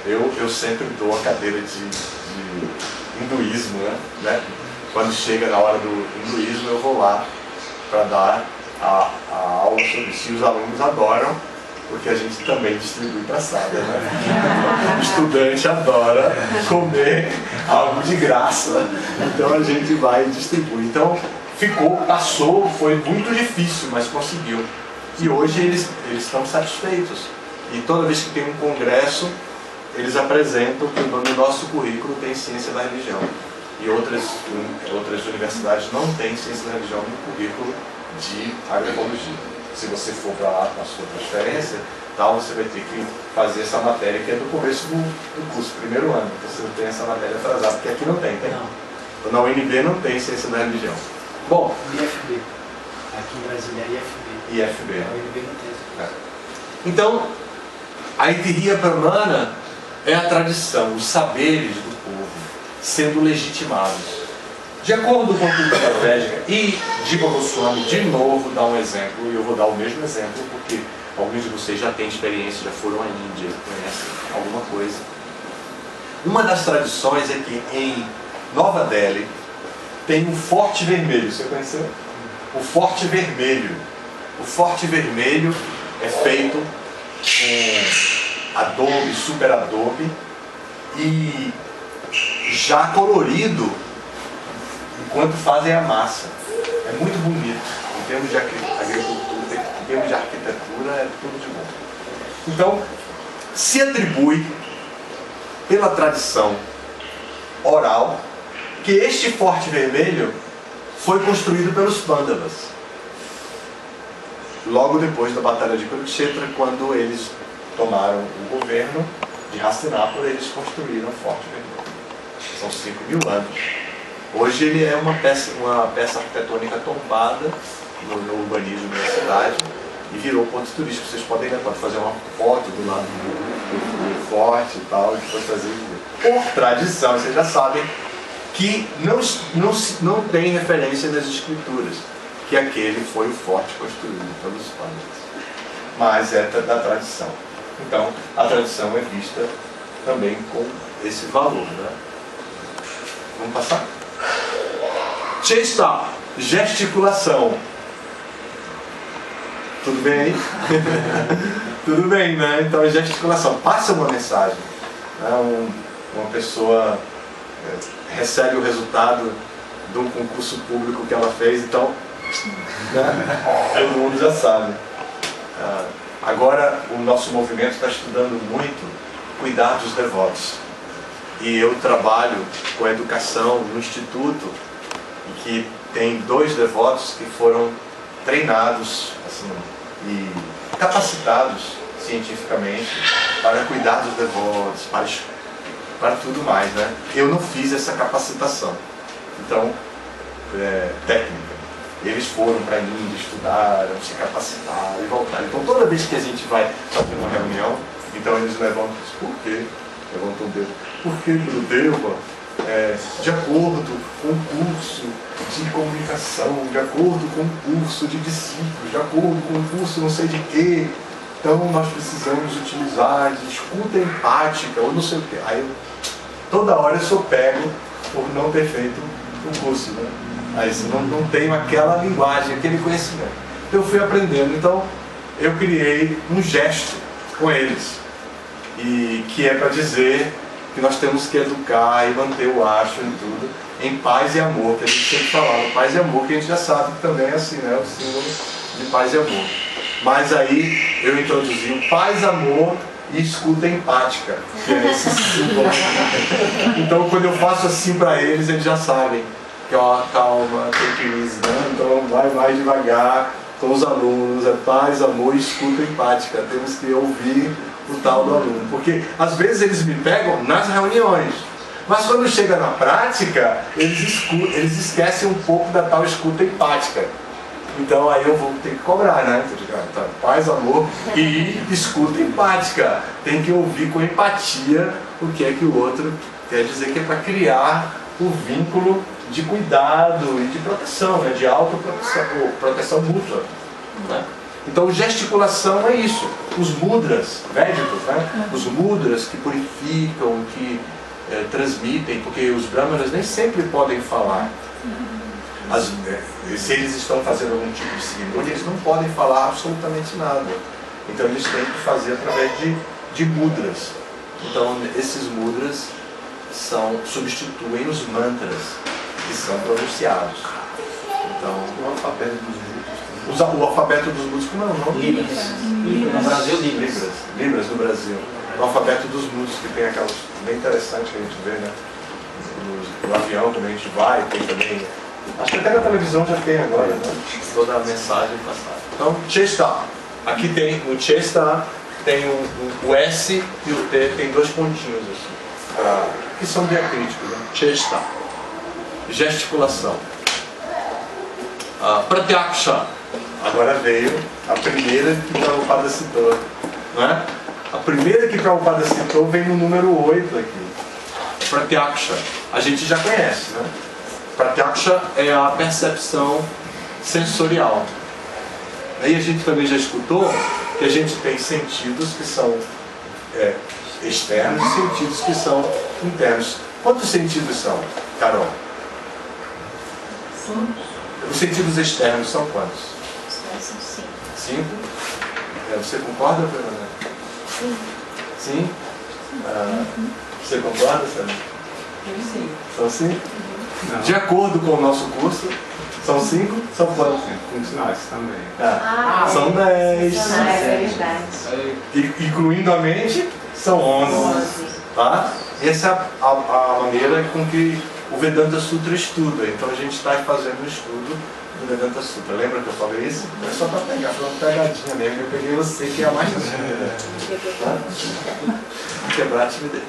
eu sempre dou a cadeira de hinduísmo, né? Quando chega na hora do hinduísmo, eu vou lá para dar a aula sobre isso. E os alunos adoram, porque a gente também distribui praçada, né? O estudante adora comer algo de graça, então a gente vai e distribui. Então, passou, foi muito difícil, mas conseguiu. E hoje eles estão satisfeitos. E toda vez que tem um congresso, eles apresentam que no nosso currículo tem ciência da religião. E outras universidades não têm ciência da religião no currículo de agroecologia. Se você for para lá com a sua transferência, você vai ter que fazer essa matéria que é do começo do curso, primeiro ano. Você não tem essa matéria atrasada, porque aqui não tem. Não. Na UNB não tem ciência da religião. Bom, IFB. Aqui em Brasília é IFB. IFB. A UNB não tem. Então, a Itiria Brahmana é a tradição, os saberes do povo sendo legitimados. De acordo com a cultura védica, e Jiva Goswami, de novo, dá um exemplo, e eu vou dar o mesmo exemplo, porque alguns de vocês já têm experiência, já foram à Índia, conhecem alguma coisa. Uma das tradições é que em Nova Delhi tem um Forte Vermelho. Você conheceu? O Forte Vermelho. O Forte Vermelho é feito com adobe, super adobe, e já colorido enquanto fazem a massa. É muito bonito. Em termos de agricultura, em termos de arquitetura, é tudo de bom. Então, se atribui, pela tradição oral, que este Forte Vermelho foi construído pelos Pandavas. Logo depois da Batalha de Kurukshetra, quando eles tomaram o governo de Hastinapura, eles construíram o Forte Vermelho. São 5.000 anos. Hoje ele é uma peça arquitetônica tombada no urbanismo da cidade e virou ponto turístico. Vocês podem fazer uma foto do lado do forte e tal, e depois fazer. Por tradição, vocês já sabem que não tem referência nas escrituras que aquele foi o forte construído pelos Pandavas, mas é da tradição. Então a tradição é vista também com esse valor, né? Vamos passar? Chesta, gesticulação. Tudo bem aí? Tudo bem, né? Então a gesticulação passa uma mensagem, né? Uma pessoa recebe o resultado de um concurso público que ela fez, então, né? Todo mundo já sabe. Agora o nosso movimento está estudando muito cuidar dos devotos. E eu trabalho com a educação no instituto, que tem 2 devotos que foram treinados assim, e capacitados cientificamente para cuidar dos devotos, para tudo mais, né? Eu não fiz essa capacitação, então, técnica. Eles foram para a Índia, estudaram, se capacitaram e voltaram. Então toda vez que a gente vai fazer uma reunião, então eles levantam e dizem, por quê? Levantam o dedo. Porque, Gurudeva, de acordo com o curso de comunicação, de acordo com o curso de discípulos, de acordo com o curso não sei de quê, então nós precisamos utilizar de escuta empática ou não sei o quê. Aí toda hora eu sou pego por não ter feito o curso, né? Aí eu não tenho aquela linguagem, aquele conhecimento. Eu fui aprendendo, então eu criei um gesto com eles, e que é para dizer que nós temos que educar e manter o ashram e tudo em paz e amor, que a gente sempre falava, paz e amor, que a gente já sabe que também é assim, né? O símbolo de paz e amor. Mas aí eu introduzi o paz, amor e escuta empática, que é esse símbolo. Então quando eu faço assim para eles já sabem que ó, calma, tem que ir, né? Então vai mais devagar com os alunos, é paz, amor e escuta empática. Temos que ouvir o tal do aluno, porque às vezes eles me pegam nas reuniões, mas quando chega na prática eles esquecem um pouco da tal escuta empática. Então aí eu vou ter que cobrar, né? Então, paz, amor e escuta empática. Tem que ouvir com empatia o que é que o outro quer dizer, que é para criar o vínculo de cuidado e de proteção, né? De autoproteção, proteção mútua, né? Então gesticulação é isso. Os mudras védicos, né? Os mudras que purificam, que transmitem, porque os brahmanas nem sempre podem falar. Se eles estão fazendo algum tipo de cerimônia, eles não podem falar absolutamente nada. Então eles têm que fazer através de mudras. Então esses mudras substituem os mantras que são pronunciados. Então o alfabeto dos mudras. O alfabeto dos mudras, como é o nome? Libras. No Brasil, Libras. Libras no Brasil. O alfabeto dos mudras, que tem aquelas bem interessantes que a gente vê, né? No avião, quando a gente vai, tem também. Acho que até na televisão já tem agora, né? Toda a mensagem passada. Então, Chesta. Aqui tem, no Chesta tem o S e o T, tem dois pontinhos assim, que são diacríticos, né? Chesta. Gesticulação. Pratyaksha. Agora veio a primeira que Prabhupada citou, não é? A primeira que Prabhupada citou vem no número 8 aqui. Pratyaksha. A gente já conhece, né? Pratyaksha é a percepção sensorial. Aí a gente também já escutou que a gente tem sentidos que são externos e sentidos que são internos. Quantos sentidos são, Carol? Os sentidos externos são quantos? São 5. 5? Você concorda, Fernanda? Sim. Sim? Você concorda, Sandra? Sim. São 5? De acordo com o nosso curso, são 5? São quantos? Funcionais também. São 10. É verdade. Incluindo a mente, são 11. Tá? Essa é a maneira com que o Vedanta Sutra estuda. Então a gente está fazendo um estudo do Vedanta Sutra. Lembra que eu falei isso? Não é só para pegar, foi uma pegadinha mesmo. Eu peguei você, que é a mais tá? Quebrar a timidez.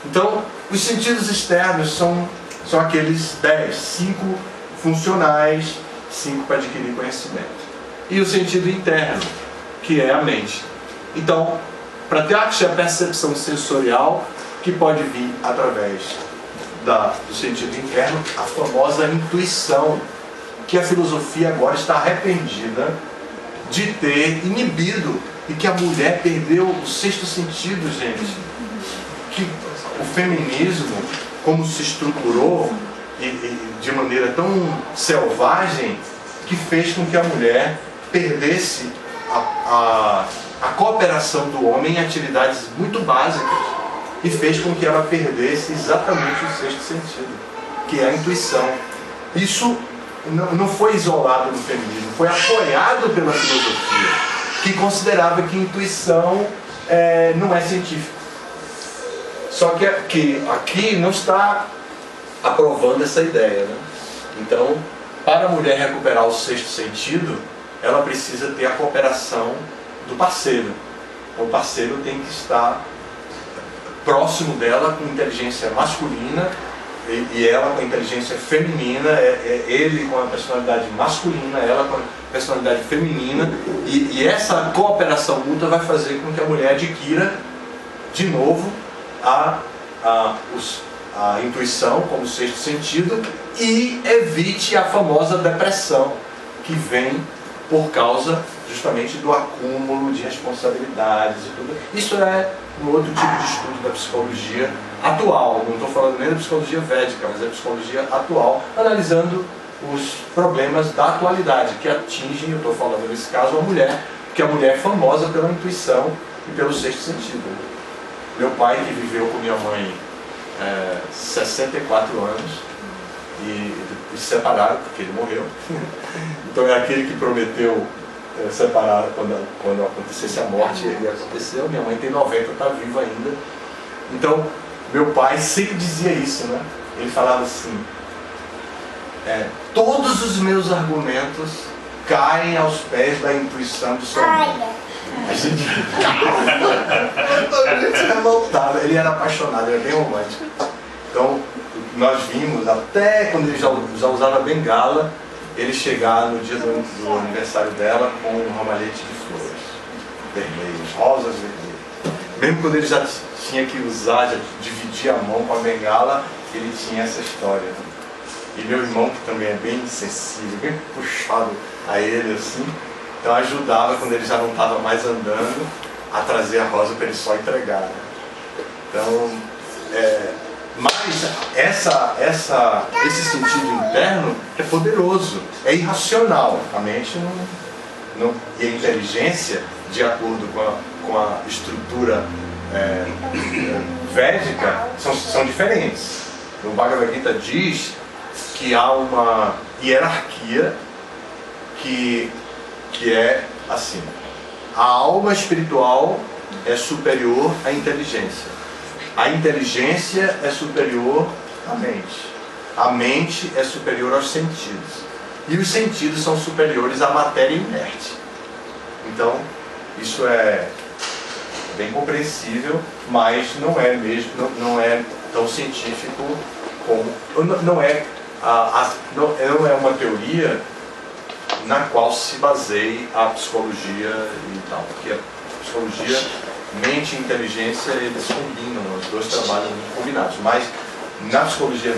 Então, os sentidos externos são aqueles 10, 5 funcionais, 5 para adquirir conhecimento. E o sentido interno, que é a mente. Então, Pratyaksha é a percepção sensorial que pode vir através do sentido interno, a famosa intuição, que a filosofia agora está arrependida de ter inibido, e que a mulher perdeu o sexto sentido, gente. Que o feminismo, como se estruturou de maneira tão selvagem, que fez com que a mulher perdesse a cooperação do homem em atividades muito básicas, e fez com que ela perdesse exatamente o sexto sentido, que é a intuição. Isso não foi isolado no feminismo, foi apoiado pela filosofia, que considerava que intuição não é científico. Só que aqui não está aprovando essa ideia, né? Então, para a mulher recuperar o sexto sentido, ela precisa ter a cooperação do parceiro. O parceiro tem que estar próximo dela com inteligência masculina e ela com a inteligência feminina, ele com a personalidade masculina, ela com a personalidade feminina, e essa cooperação mútua vai fazer com que a mulher adquira de novo a intuição como sexto sentido e evite a famosa depressão que vem por causa justamente do acúmulo de responsabilidades e tudo. Isso é um outro tipo de estudo da psicologia atual, não estou falando nem da psicologia védica, mas da psicologia atual, analisando os problemas da atualidade que atingem, eu estou falando nesse caso, a mulher, porque a mulher é famosa pela intuição e pelo sexto sentido. Meu pai, que viveu com minha mãe 64 anos e se separaram porque ele morreu. Então é aquele que prometeu separar quando acontecesse a morte, ele aconteceu. Minha mãe tem 90, está viva ainda. Então meu pai sempre dizia isso, né? Ele falava assim: todos os meus argumentos caem aos pés da intuição de sua mãe. A gente revoltava. Ele era apaixonado, ele era bem romântico. Então nós vimos, até quando ele já usava bengala, ele chegar no dia do aniversário dela com um ramalhete de flores vermelhas, rosas vermelhas. Mesmo quando ele já tinha que usar, já dividir a mão com a bengala, ele tinha essa história. E meu irmão, que também é bem sensível, bem puxado a ele assim, então ajudava quando ele já não estava mais andando a trazer a rosa para ele só entregar, né? Então, mas esse sentido interno é poderoso, é irracional. A mente não, e a inteligência, de acordo com a estrutura védica, são diferentes. O Bhagavad Gita diz que há uma hierarquia que é assim: a alma espiritual é superior à inteligência. A inteligência é superior à mente. A mente é superior aos sentidos. E os sentidos são superiores à matéria inerte. Então, isso é bem compreensível, mas não é mesmo, não é tão científico como... Não é uma teoria na qual se baseia a psicologia e tal. Porque a psicologia... mente e inteligência, eles combinam, os dois trabalham muito combinados. Mas na psicologia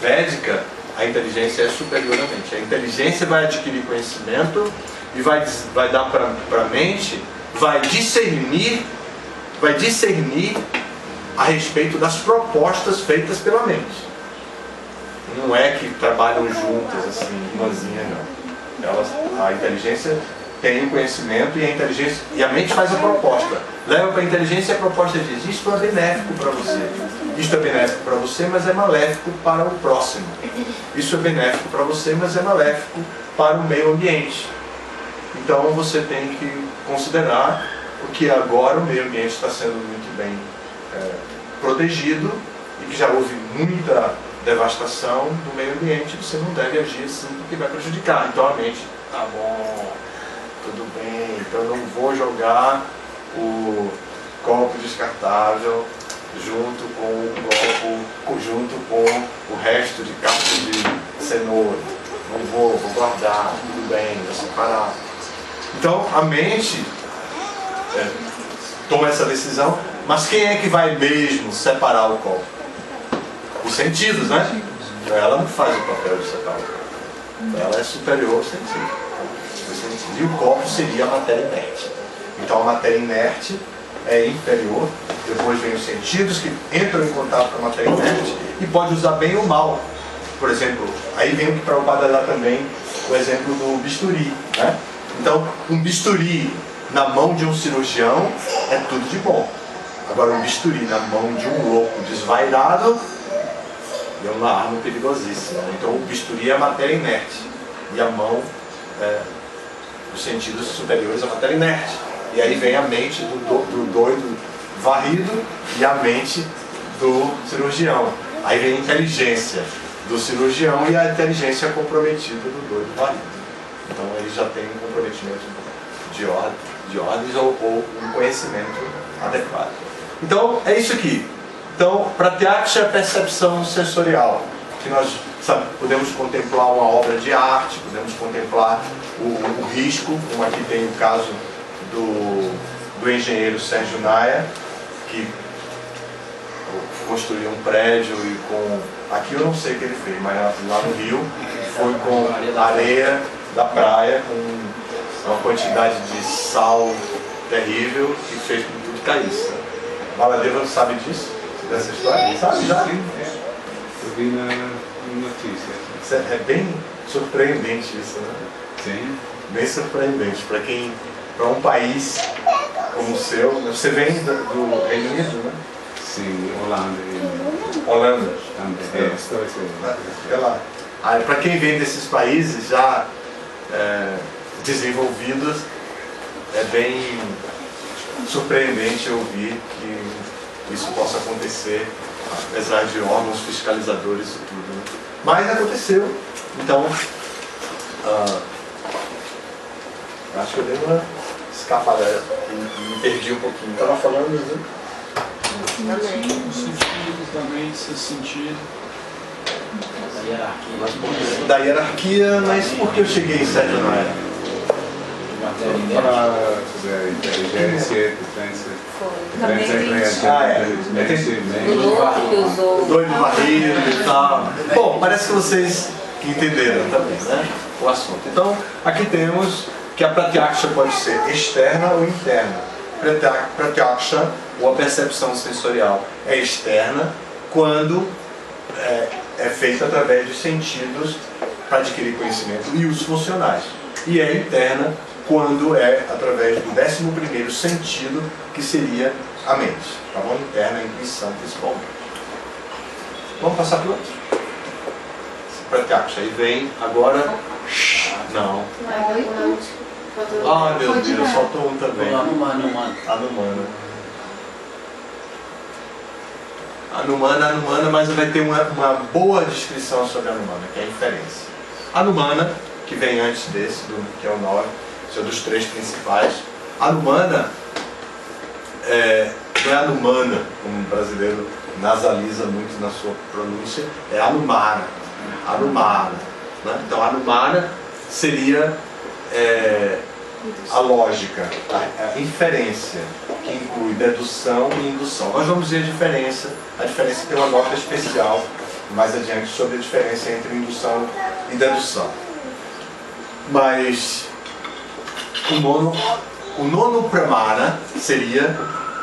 védica, a inteligência é superior à mente. A inteligência vai adquirir conhecimento e vai dar para a mente, vai discernir a respeito das propostas feitas pela mente. Não é que trabalham juntas, assim, irmãzinha, não. A inteligência tem o conhecimento e a mente faz a proposta. Leva para a inteligência e a proposta diz: isto é benéfico para você. Isto é benéfico para você, mas é maléfico para o próximo. Isso é benéfico para você, mas é maléfico para o meio ambiente. Então você tem que considerar que agora o meio ambiente está sendo muito bem protegido e que já houve muita devastação do meio ambiente. Você não deve agir assim porque vai prejudicar. Então a mente: tá bom, tudo bem, então eu não vou jogar o copo descartável junto com o resto de caco de cenoura. Não vou guardar, tudo bem, vou separar. Então a mente toma essa decisão, mas quem é que vai mesmo separar o copo? Os sentidos, né? Ela não faz o papel de separar o copo. Ela é superior ao sentido. E o copo seria a matéria inerte. Então a matéria inerte é inferior, depois vem os sentidos que entram em contato com a matéria inerte e pode usar bem ou mal. Por exemplo, aí vem o que Prabhupada dá também, o exemplo do bisturi, né? Então, um bisturi na mão de um cirurgião é tudo de bom. Agora, um bisturi na mão de um louco desvairado é uma arma perigosíssima. Então, o bisturi é a matéria inerte e a mão os sentidos superiores à matéria inerte. E aí vem a mente do doido varrido e a mente do cirurgião. Aí vem a inteligência do cirurgião e a inteligência comprometida do doido varrido. Então ele já tem um comprometimento de ordens ou um conhecimento adequado. Então é isso aqui. Então, pratyaksha é a percepção sensorial, que nós podemos contemplar uma obra de arte, podemos contemplar o risco, como aqui tem o caso do engenheiro Sérgio Naia, que construiu um prédio e aqui eu não sei o que ele fez, mas lá no Rio foi com areia da praia, com uma quantidade de sal terrível que fez com que tudo caísse. Baladeva sabe disso? Dessa história? Sabe já? Eu vi na notícia. É bem surpreendente isso, né? Sim. Bem surpreendente para um país como o seu. Você vem do Reino Unido, né? Sim, Holanda. Holanda. Também. Estou Para quem vem desses países já desenvolvidos, é bem surpreendente ouvir que isso possa acontecer, apesar de órgãos fiscalizadores e tudo, né? Mas aconteceu. Então, acho que eu dei uma escapada e me perdi um pouquinho. Estava falando, né? O sentido também, se sentir. Da hierarquia, mas por que eu cheguei em Sérgio Naia? Para sobre a inteligência, O doido varrido e tal. Bom, parece que vocês entenderam também, né? O assunto. Então, aqui temos que a pratyaksha pode ser externa ou interna. Pratyaksha, ou a percepção sensorial, é externa quando é feita através dos sentidos para adquirir conhecimento e os funcionais. E é interna quando é através do 11º sentido, que seria a mente. Tá bom? Interna, a intuição principalmente. Vamos passar para o outro. Pratyaksha. Aí vem agora... Não. Ah, meu Deus, faltou um também. Anumana, mas vai ter uma boa descrição sobre Anumana, que é a inferência. Anumana, que vem antes desse, que é o 9, são dos 3 principais. Anumana não é Anumana, como o brasileiro nasaliza muito na sua pronúncia, é Anumana. Né? Então, Anumana seria a lógica, a inferência, que inclui dedução e indução. Nós vamos ver a diferença tem uma nota especial mais adiante sobre a diferença entre indução e dedução. Mas o nono pramana seria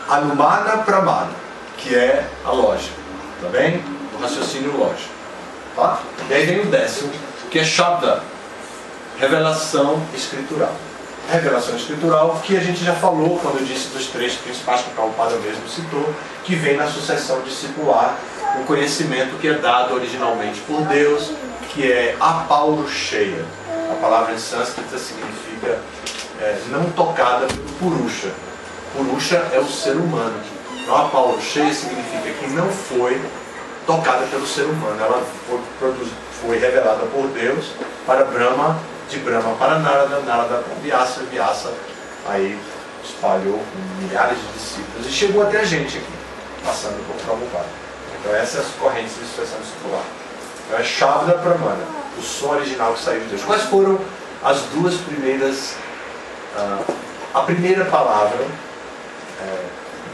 Anumana Pramana, que é a lógica, tá bem? O raciocínio lógico. Tá? E aí vem o 10º, que é Shabda, revelação escritural. Revelação escritural, que a gente já falou quando eu disse dos 3 principais que o Prabhupada mesmo citou, que vem na sucessão discipular, o conhecimento que é dado originalmente por Deus, que é Apaurushaya. A palavra em sânscrita significa não tocada pelo Purusha. Purusha é o ser humano. Então, Apaurushaya significa que não foi tocada pelo ser humano. Ela foi revelada por Deus para Brahma, de Brahma para Narada, Narada para Vyasa, Vyasa aí espalhou com milhares de discípulos e chegou até a gente aqui, passando por Prabhupada. Então essas correntes de sucessão discipular. Então é Shabda Pramana, o som original que saiu de Deus. Quais foram as 2 primeiras, a primeira palavra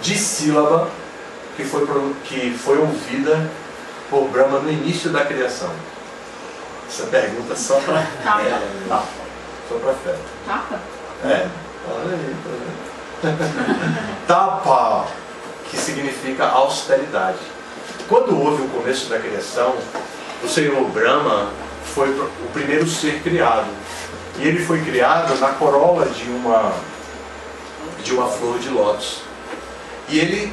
dissílaba que foi ouvida por Brahma no início da criação? Essa pergunta só para só para fé. Tapa? Olha aí, tá vendo? Tapa, que significa austeridade. Quando houve o começo da criação, o Senhor Brahma foi o primeiro ser criado. E ele foi criado na corola de uma flor de lótus. E ele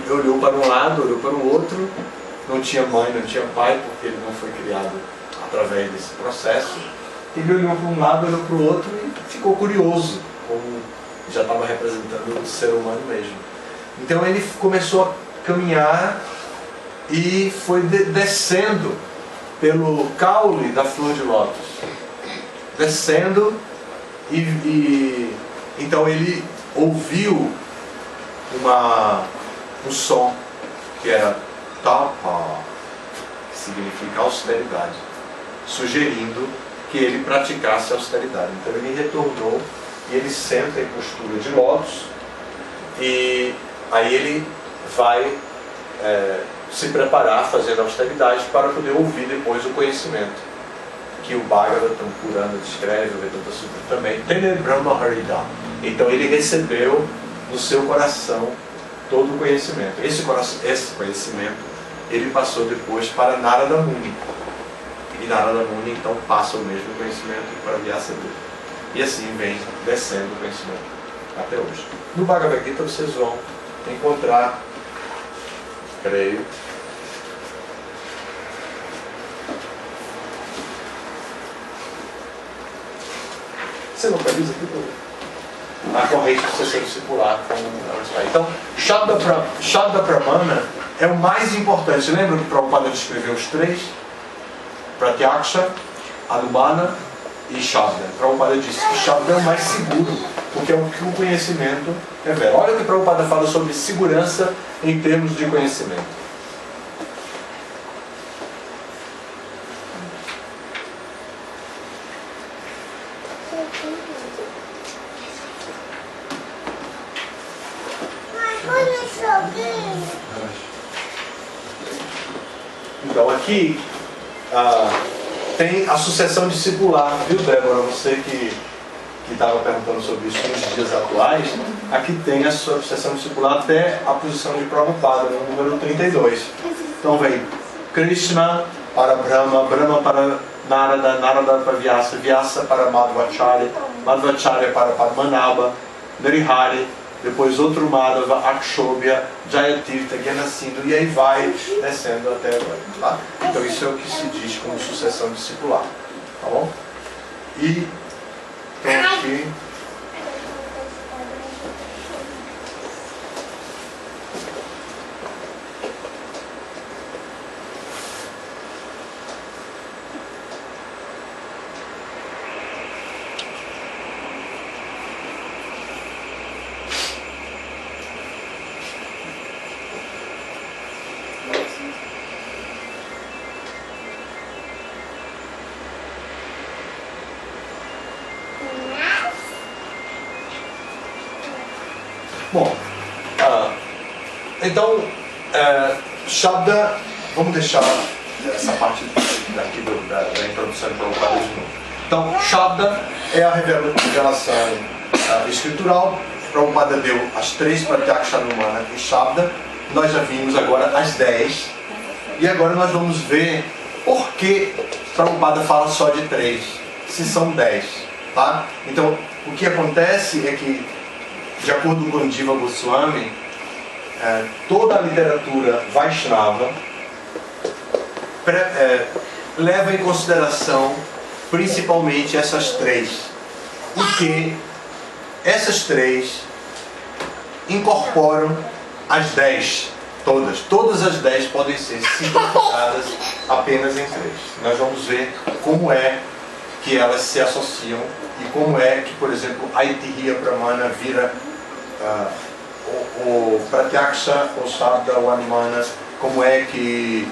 olhou para um lado, olhou para o outro, não tinha mãe, não tinha pai, porque ele não foi criado através desse processo. Ele olhou para um lado, olhou para o outro e ficou curioso, como já estava representando o ser humano mesmo. Então ele começou a caminhar e foi descendo pelo caule da flor de lótus. descendo então ele ouviu um som que era tapa, que significa austeridade, sugerindo que ele praticasse austeridade. Então ele retornou e ele senta em postura de lótus e aí ele vai se preparar fazendo austeridade para poder ouvir depois o conhecimento que o Bhagavatam Purana descreve, o Vedanta Sutra também. Tene Brahma Harida. Então ele recebeu no seu coração todo o conhecimento. Esse conhecimento ele passou depois para Narada Muni. E Narada Muni então passa o mesmo conhecimento para Vyasadeva. E assim vem descendo o conhecimento até hoje. No Bhagavad Gita vocês vão encontrar, creio, você localiza aqui a corrente de sucessão discipular. Então, Shabda Pramana é o mais importante. Lembra que Prabhupada descreveu os três? Pratyaksha, Anumana e Shabda. Prabhupada disse que Shabda é o mais seguro, porque é o que o conhecimento revela. Olha o que Prabhupada fala sobre segurança em termos de conhecimento. Então aqui tem a sucessão discipular, viu, Débora? Você que estava perguntando sobre isso nos dias atuais, aqui tem a sucessão discipular até a posição de Prabhupada, no número 32. Então vem Krishna para Brahma, Brahma para Narada, Narada para Vyasa, Vyasa para Madhvacharya, Madhvacharya para Padmanabha, Narihari, depois outro Madhava, Akshobhya, Jayatirtha, Gyanasindhu, e aí vai descendo até agora. Tá? Então isso é o que se diz como sucessão discipular. Tá bom? E então aqui bom, então, Shabda, vamos deixar essa parte daqui da introdução de Prabhupada de novo. Então, Shabda é a revelação escritural. Prabhupada deu as 3 Pratyaksha, Anumana e Shabda. Nós já vimos agora as 10. E agora nós vamos ver por que Prabhupada fala só de 3, se são 10. Tá? Então, o que acontece é que, de acordo com Jiva Goswami, toda a literatura Vaishnava leva em consideração principalmente essas 3. E que essas 3 incorporam as 10, todas. Todas as 10 podem ser simplificadas apenas em 3. Nós vamos ver como é que elas se associam e como é que, por exemplo, Aitihya Pramana vira o Pratyaksha, o Shabda, o Anumana, como é que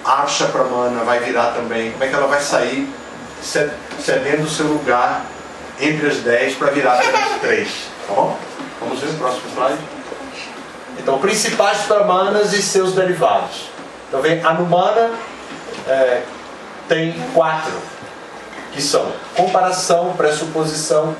Arsha Pramana vai virar também, como é que ela vai sair cedendo o seu lugar entre as 10 para virar apenas 3. Tá bom? Vamos ver o próximo slide. Então, principais Pramanas e seus derivados. Então vem Anumana, tem 4, que são comparação, pressuposição,